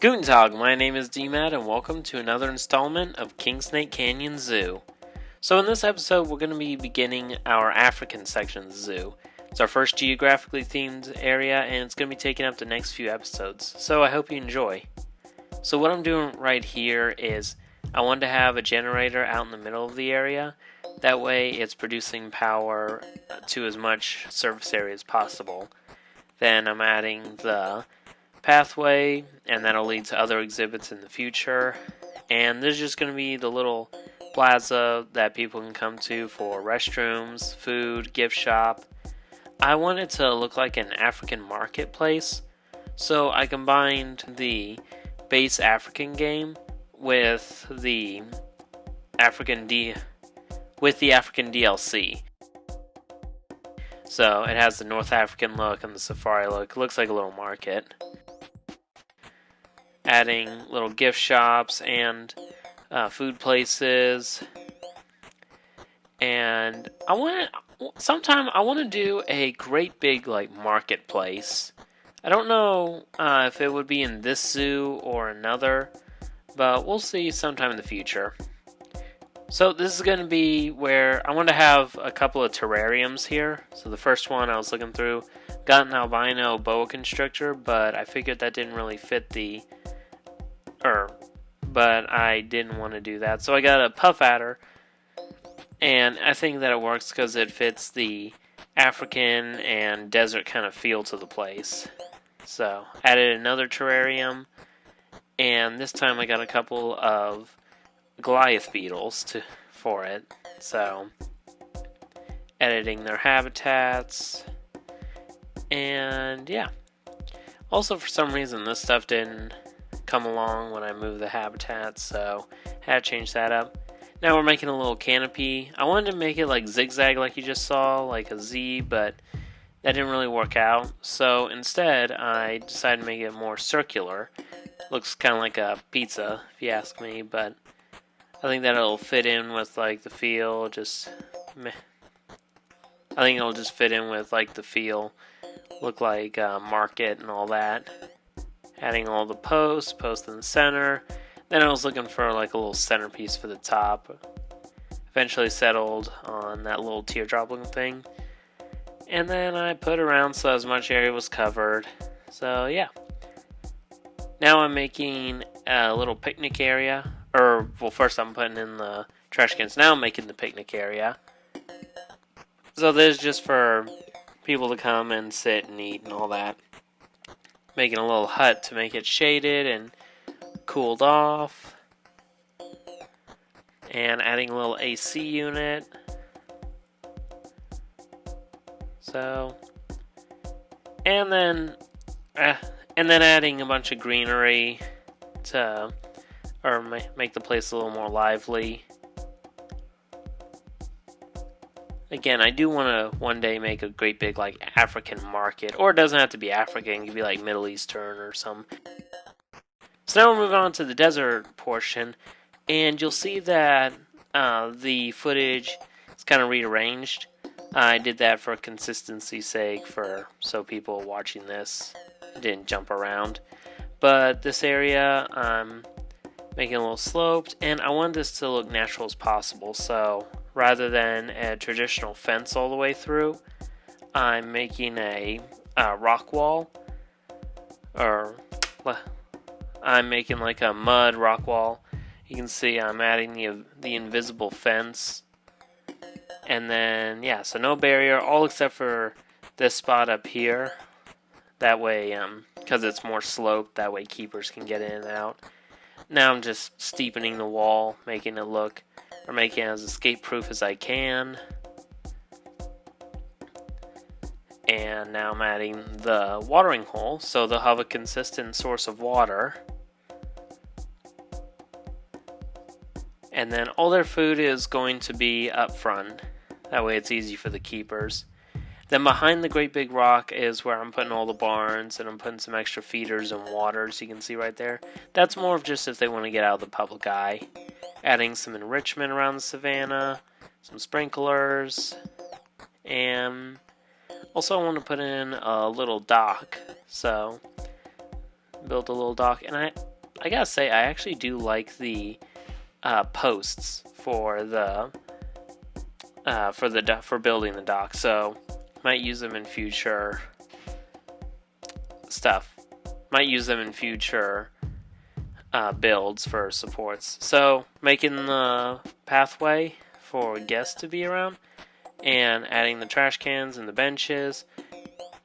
Guten Tag, my name is DMAT and welcome to another installment of Kingsnake Canyon Zoo. So in this episode we're going to be beginning our African section of the zoo. It's our first geographically themed area and it's going to be taking up the next few episodes, so I hope you enjoy. So what I'm doing right here is I wanted to have a generator out in the middle of the area. That way it's producing power to as much surface area as possible. Then I'm adding the pathway, and that'll lead to other exhibits in the future. And this is just going to be the little plaza that people can come to for restrooms, food, gift shop. I want it to look like an African marketplace, so I combined the base African game with the African DLC. So it has the North African look and the safari look. It looks like a little market. Adding little gift shops and food places. And I want to do a great big marketplace. I don't know if it would be in this zoo or another, but we'll see sometime in the future. So this is going to be where I want to have a couple of terrariums here. So the first one I was looking through, got an albino boa constrictor, but I figured that didn't really fit but I didn't want to do that. So I got a puff adder, and I think that it works because it fits the African and desert kind of feel to the place. So added another terrarium, and this time I got a couple of Goliath beetles for it. So editing their habitats, and yeah. Also, for some reason, this stuff didn't come along when I moved the habitats, so had to change that up. Now we're making a little canopy. I wanted to make it like zigzag like you just saw, like a Z, but that didn't really work out. So instead, I decided to make it more circular. Looks kind of like a pizza, if you ask me, but I think that it'll fit in with like the feel. I think it'll just fit in with like the feel. Look like market and all that. Adding all the post in the center. Then I was looking for like a little centerpiece for the top. Eventually settled on that little teardrop looking thing. And then I put around so as much area was covered. So yeah. Now I'm making a little picnic area. First I'm putting in the trash cans. Now I'm making the picnic area. So this is just for people to come and sit and eat and all that. Making a little hut to make it shaded and cooled off. And adding a little AC unit. So, and then adding a bunch of greenery to make the place a little more lively. Again, I do want to one day make a great big African market, or it doesn't have to be African, it could be like Middle Eastern or some. So now we're moving on to the desert portion, and you'll see that the footage is kind of rearranged. I did that for consistency's sake, so people watching this didn't jump around. But this area, I'm making a little sloped, and I want this to look natural as possible, so rather than a traditional fence all the way through, I'm making a rock wall, or I'm making like a mud rock wall. You can see I'm adding the invisible fence, and then yeah, so no barrier, all except for this spot up here. That way, because it's more sloped, that way keepers can get in and out. Now I'm just steepening the wall, making it as escape-proof as I can. And now I'm adding the watering hole, so they'll have a consistent source of water. And then all their food is going to be up front. That way it's easy for the keepers. Then behind the great big rock is where I'm putting all the barns, and I'm putting some extra feeders and waters, you can see right there. That's more of just if they want to get out of the public eye. Adding some enrichment around the savannah, some sprinklers, and also I want to put in a little dock. So built a little dock, and I gotta say, I actually do like the posts for the for building the dock. So might use them in future stuff. Might use them in future builds for supports. So making the pathway for guests to be around, and adding the trash cans and the benches.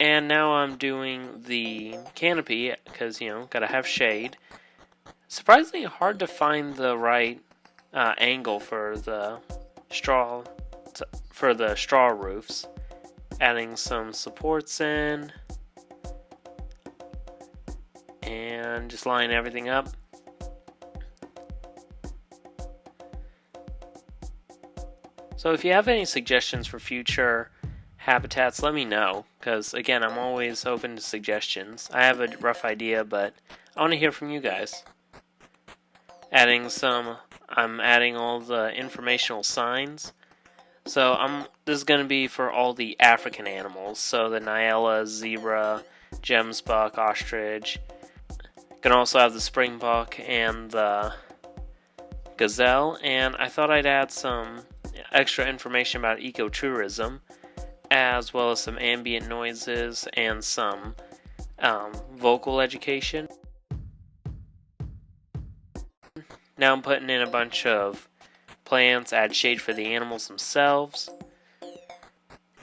And now I'm doing the canopy because, you know, gotta have shade. Surprisingly hard to find the right angle for the straw roofs. Adding some supports in, and just line everything up. So if you have any suggestions for future habitats, let me know, because again, I'm always open to suggestions. I have a rough idea, but I want to hear from you guys. I'm adding all the informational signs. So this is going to be for all the African animals. So the Nyala, zebra, gemsbuck, ostrich. Can also have the springbok and the gazelle. And I thought I'd add some extra information about ecotourism, as well as some ambient noises and some vocal education. Now I'm putting in a bunch of plants, add shade for the animals themselves,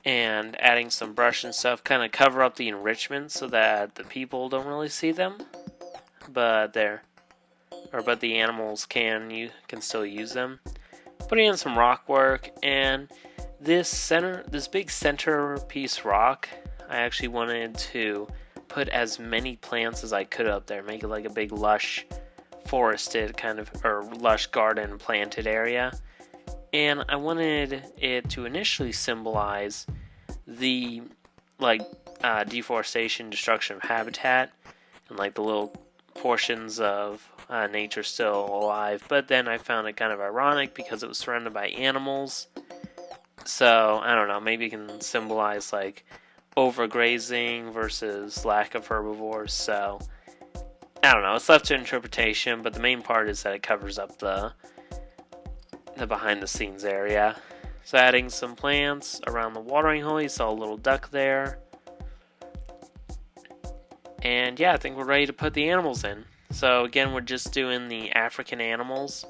and adding some brush and stuff, kind of cover up the enrichment so that the people don't really see them, but the animals can still use them. Putting in some rock work, and this big centerpiece rock, I actually wanted to put as many plants as I could up there, make it like a big lush forested kind of, or lush garden planted area. And I wanted it to initially symbolize the deforestation, destruction of habitat, and like the little portions of nature still alive. But then I found it kind of ironic because it was surrounded by animals. So I don't know, maybe it can symbolize like overgrazing versus lack of herbivores. So I don't know, it's left to interpretation, but the main part is that it covers up the behind the scenes area. So adding some plants around the watering hole. You saw a little duck there. And yeah, I think we're ready to put the animals in. So again, we're just doing the African animals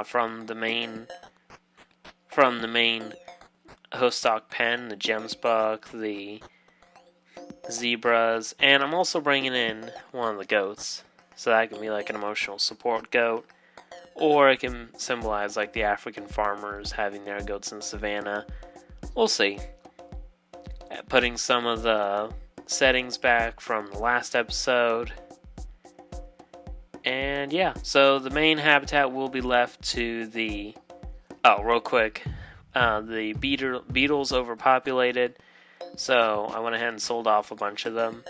from the main host stock pen, the gemsbuck, the zebras, and I'm also bringing in one of the goats. So that can be like an emotional support goat, or it can symbolize like the African farmers having their goats in the savannah. We'll see. Putting some of the settings back from the last episode. And yeah, so the main habitat will be left to the... Oh, real quick. The beetles overpopulated, so I went ahead and sold off a bunch of them.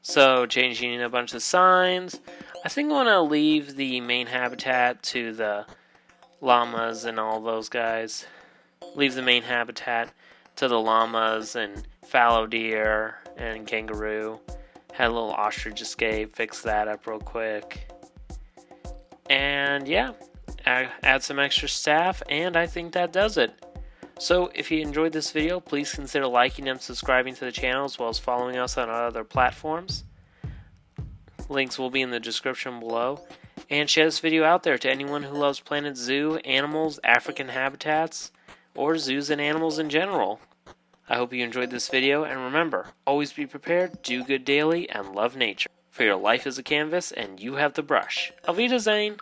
So changing a bunch of signs. I think I want to leave the main habitat to the llamas and all those guys. Leave the main habitat to the llamas and fallow deer and kangaroo. Had a little ostrich escape, fix that up real quick. And yeah, add some extra staff, and I think that does it. So if you enjoyed this video, please consider liking and subscribing to the channel, as well as following us on our other platforms. Links will be in the description below. And share this video out there to anyone who loves Planet Zoo, animals, African habitats, or zoos and animals in general. I hope you enjoyed this video, and remember, always be prepared, do good daily, and love nature. For your life is a canvas, and you have the brush. Auf Wiedersehen!